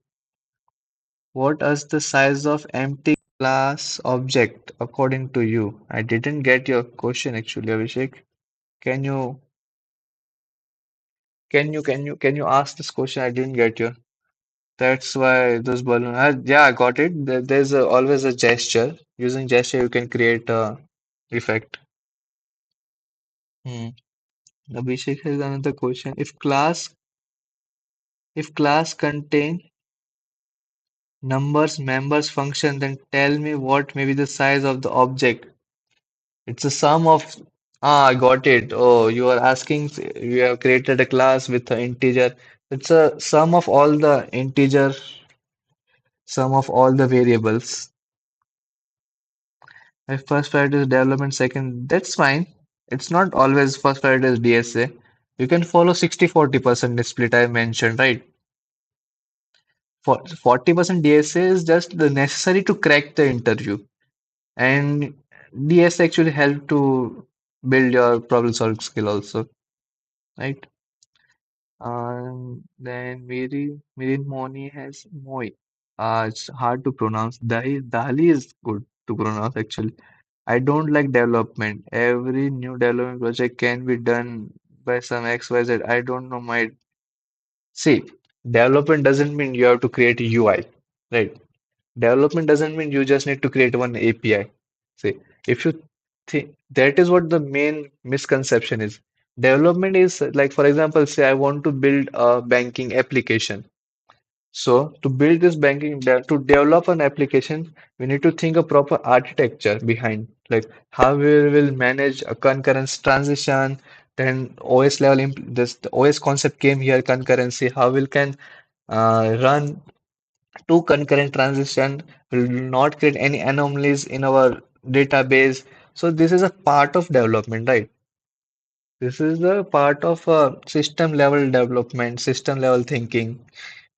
What is the size of empty class object according to you? I didn't get your question actually, Abhishek. Can you can you ask this question? I didn't get you. That's why those balloon. Yeah, I got it. There's always a gesture. Using gesture, you can create a effect. Hmm. Abhishek has another question. If class contain numbers, members, function, then tell me what may be the size of the object. It's a sum of. Ah, I got it. Oh, you are asking. You have created a class with an integer. It's a sum of all the integer, sum of all the variables. If first priority is development, second, that's fine. It's not always first priority is DSA. You can follow 60-40% split I mentioned, right? For 40% DSA is just the necessary to crack the interview. And DSA actually help to build your problem solving skill also, right? Then Mirin Moni has Moi. It's hard to pronounce. Dali is good to pronounce actually. I don't like development. Every new development project can be done by some XYZ. I don't know my. See, development doesn't mean you have to create a UI, right? Development doesn't mean you just need to create one API. See, if you think that is what the main misconception is. Development is like, for example, say I want to build a banking application. So to build this to develop an application, we need to think a proper architecture behind, like how we will manage a concurrence transition. Then OS level, this the OS concept came here, concurrency. How we can run two concurrent transition, will not create any anomalies in our database. So this is a part of development, right? This is the part of system level development, system level thinking,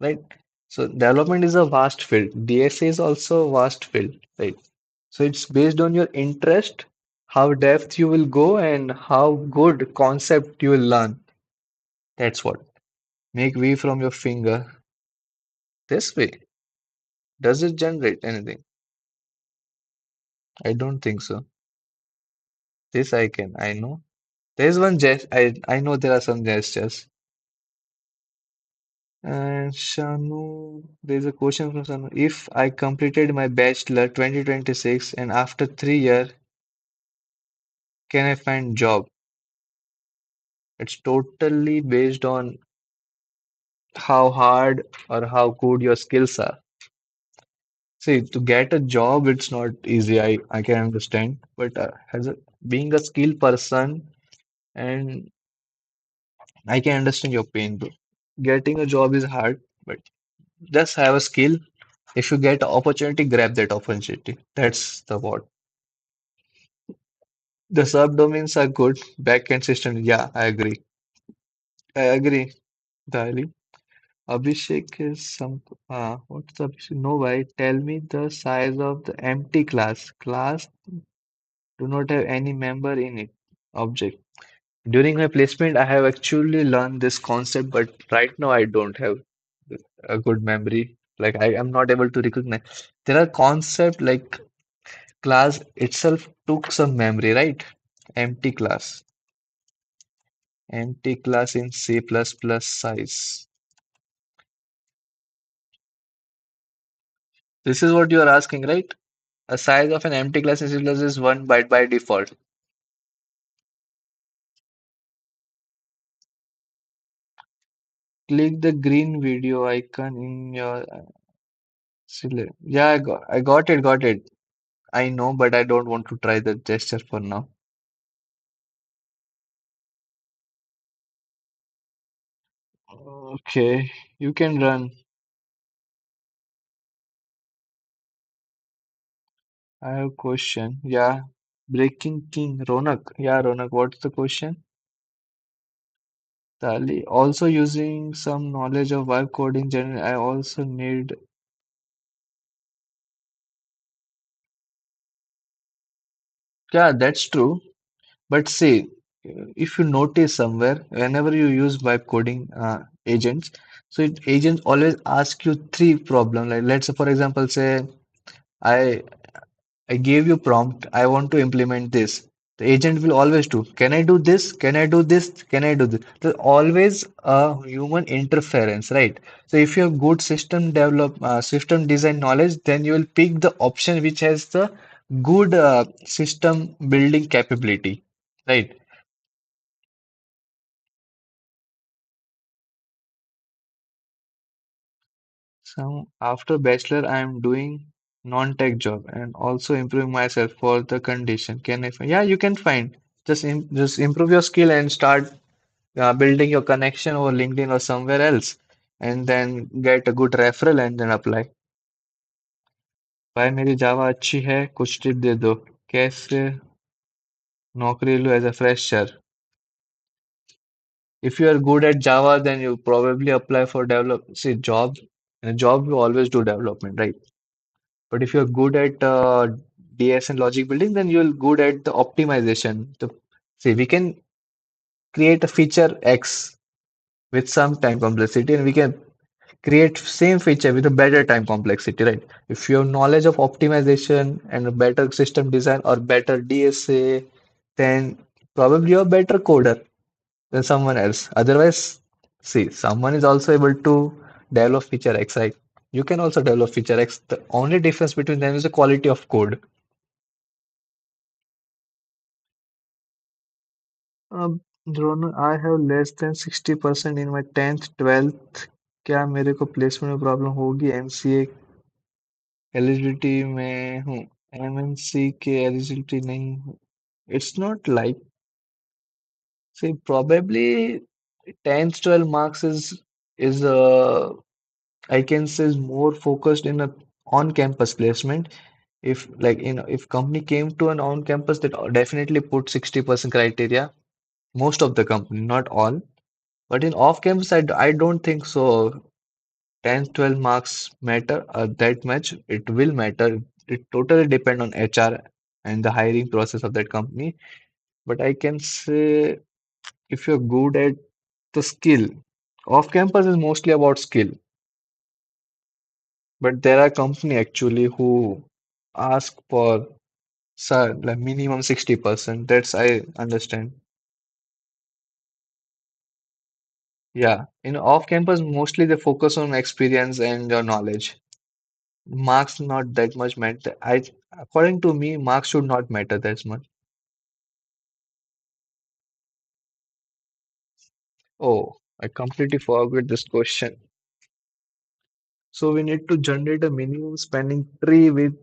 right? So development is a vast field. DSA is also a vast field, right? So it's based on your interest, how depth you will go, and how good concept you will learn. That's what. Make V from your finger. This way. Does it generate anything? I don't think so. This I can. I know. There's one gest. I know there are some gestures. And Shanu, there's a question from Shanu. If I completed my bachelor 2026 and after 3 years, can I find job? It's totally based on how hard or how good your skills are. See, to get a job, it's not easy. I can understand, but being a skilled person, and I can understand your pain, bro. Getting a job is hard, but just have a skill. If you get an opportunity, grab that opportunity. That's the what. The subdomains are good. Backend system, yeah, I agree. I agree, Dali. Abhishek is some. What's Abhishek? No, why? Tell me the size of the empty class. Class do not have any member in it. Object. During my placement, I have actually learned this concept, but right now I don't have a good memory. Like I am not able to recognize. There are concepts like class itself took some memory, right? Empty class. Empty class in C++ size. This is what you are asking, right? A size of an empty class in C++ is 1 byte by default. Click the green video icon in your Yeah, got it. I know, but I don't want to try the gesture for now. Okay, you can run. I have a question. Yeah, Breaking King, Ronak. Yeah, Ronak, what's the question? Tali. Also using some knowledge of web coding generally, I also need. Yeah, that's true. But see, if you notice somewhere, whenever you use vibe coding agents, so agents always ask you three problems. Like let's say, for example, say I I gave you prompt, I want to implement this. The agent will always do, can I do this? Can I do this? Can I do this? There's always a human interference, right? So if you have good system design knowledge, then you will pick the option which has the good system building capability, right? So after bachelor, I am doing non-tech job and also improving myself for the condition. Can I find? Yeah, you can find. Just improve your skill and start building your connection over LinkedIn or somewhere else, and then get a good referral and then apply. भाई मेरी जावा अच्छी है कुछ tip दे दो कैसे नौकरी लूँ as a fresher if you are good at Java then you probably apply for develop see job in a job you always do development right. But if you're good at DS and logic building, then you're good at the optimization. See, we can create a feature X with some time complexity, and we can create same feature with a better time complexity, right? If you have knowledge of optimization and a better system design or better DSA, then probably you're a better coder than someone else. Otherwise, see, someone is also able to develop feature X, right? You can also develop feature X. The only difference between them is the quality of code. अब दोनों I have less than 60% in my 10th 12th क्या मेरे को placement में problem होगी MCA eligibility में हूँ MNC के एलिजिबिलिटी नहीं हूँ it's not like see probably 10th 12 marks is I can say is more focused in a on-campus placement if like if company came to an on-campus that definitely put 60% criteria most of the company not all. But in off-campus, I don't think so. 10th, 12 marks matter that much. It will matter. It totally depend on HR and the hiring process of that company. But I can say if you're good at the skill, off-campus is mostly about skill. But there are company actually who ask for like minimum 60%. That's I understand. Yeah, in off-campus, mostly they focus on experience and your knowledge. Marks not that much matter. According to me, marks should not matter that much. Oh, I completely forgot this question. So we need to generate a minimum spending tree with.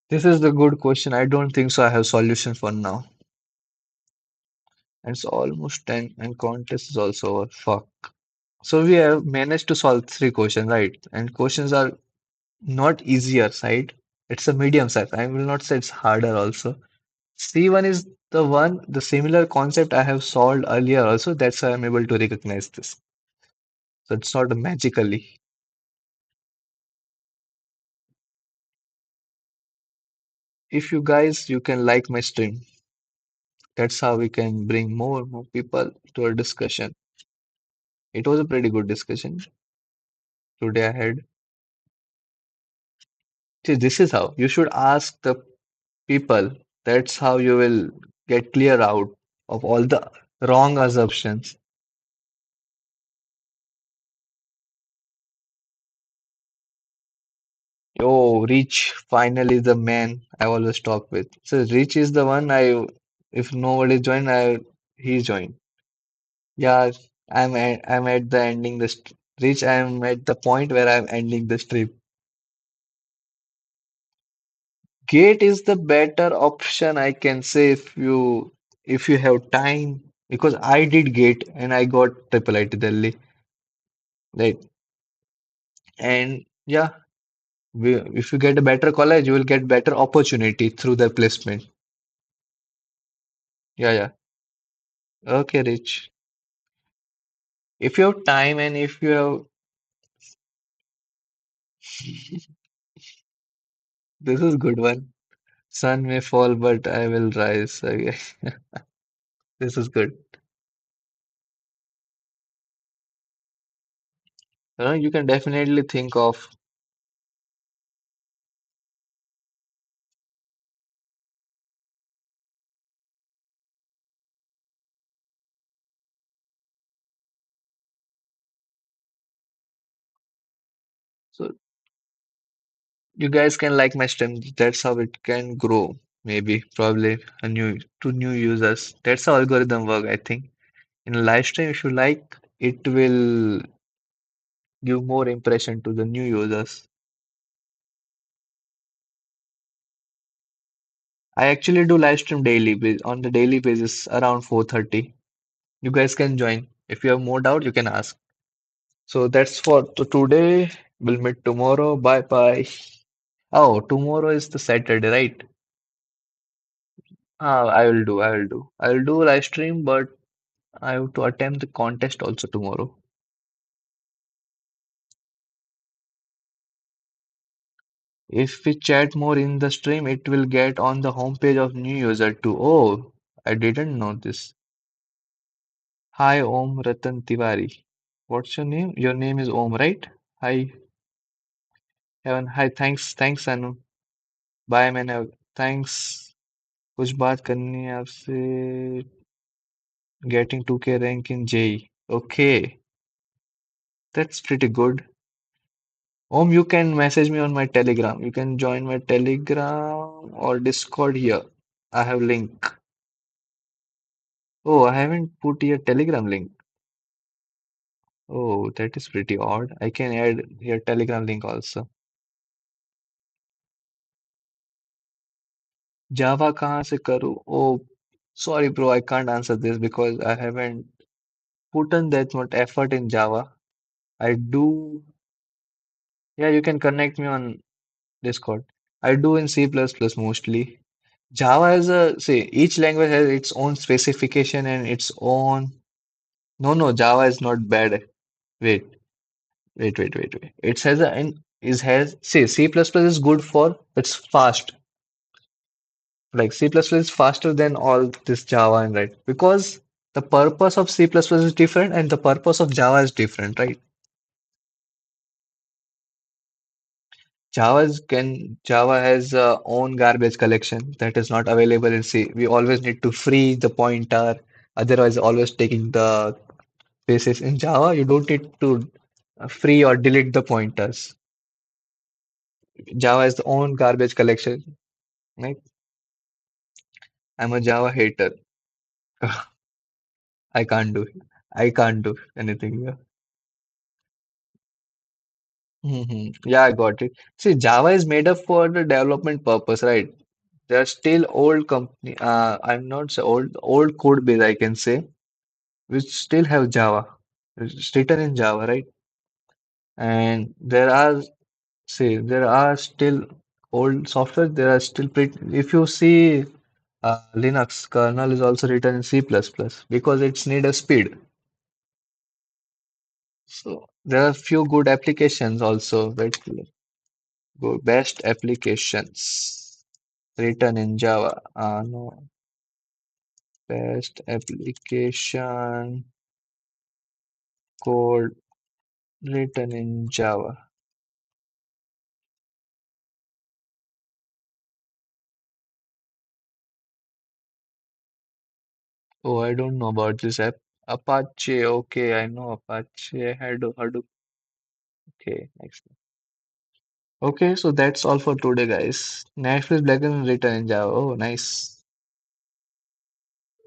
This is the good question. I don't think so. I have solution for now. And it's almost 10 and contest is also over. Fuck. So we have managed to solve three questions, right? And questions are not easier side. It's a medium size. I will not say it's harder also. C1 is the similar concept I have solved earlier also. That's why I'm able to recognize this. So it's not magically. If you guys, you can like my stream. That's how we can bring more people to our discussion. It was a pretty good discussion today I had. See, this is how you should ask the people. That's how you will get clear out of all the Wrong assumptions. Oh, Rich finally the man I always talk with. So Rich is the one if nobody join, he join. Yeah, I'm at the ending this Rich. I'm at the point where I'm ending the stream. Gate is the better option I can say if you have time because I did Gate and I got Triple IT Delhi. Right. And yeah, if you get a better college, you will get better opportunity through the placement. Yeah, yeah. Okay, Rich. If you have time and if you have this is good one. Sun may fall, but I will rise. Okay. This is good. You can definitely think of so you guys can like my stream. That's how it can grow. Maybe probably a new to new users. That's how algorithm work, I think. In a live stream, if you like, it will give more impression to the new users. I actually do live stream daily on the daily basis around 4:30. You guys can join. If you have more doubt, you can ask. So that's for today. We'll meet tomorrow. Bye bye. Oh, tomorrow is the Saturday, right? I will do. I will do. I will do live stream, but I have to attempt the contest also tomorrow. If we chat more in the stream, it will get on the homepage of new user too. Oh, I didn't know this. Hi, Om Ratan Tiwari. What's your name? Your name is Om, right? Hi, Heaven. Hi, thanks, Anu. Bye मैंने thanks कुछ बात करनी है आपसे getting 2K rank in JE. Okay, that's pretty good. Om, you can message me on my Telegram. You can join my Telegram or Discord here. I have link. Oh, I haven't put your Telegram link. Oh, that is pretty odd. I can add your Telegram link also. Java कहाँ से करूँ? Oh, sorry bro, I can't answer this because I haven't put in that much effort in Java. I do. Yeah, you can connect me on Discord. I do in C++ mostly. Java has see, each language has its own specification and its own. No, no, Java is not bad. Wait, wait. It has see, C++ is good for, it's fast. Like C++ is faster than all this Java and right. Because the purpose of C++ is different and the purpose of Java is different, right? Java has own garbage collection that is not available in C. We always need to free the pointer, otherwise always taking the spaces. In Java, you don't need to free or delete the pointers. Java has the own garbage collection. Right? I'm a Java hater. I can't do I can't do anything here. Yeah, I got it. See, Java is made up for the development purpose, right? There are still old company. I'm not say old code base I can say which still have Java. It's written in Java, right? And there are still old software. There are still pretty, if you see Linux kernel is also written in C++ because it's need a speed. So there are few good applications also. That go best applications written in Java. No, best application code written in Java. Oh, I don't know about this app. Apache. Okay, I know Apache. Hadoop. Okay, next. Okay, so that's all for today, guys. Netflix Black and written in Java. Oh, nice.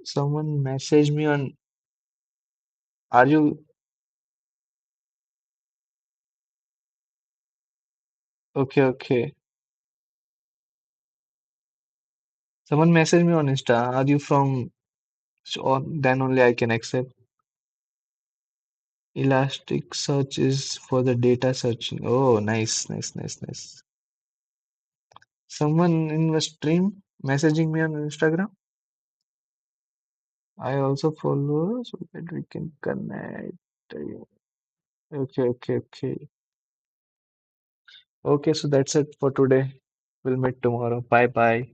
Someone messaged me on. Are you okay? Okay. Someone messaged me on Insta. Are you from? So then only I can accept. Elasticsearch is for the data searching. Oh, nice, nice, nice, nice. Someone in the stream messaging me on Instagram. I also follow so that we can connect. Okay, okay, okay. Okay, so that's it for today. We'll meet tomorrow. Bye bye.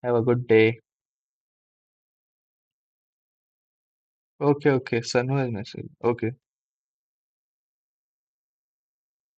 Have a good day. Okay, okay. Sun has message. Okay.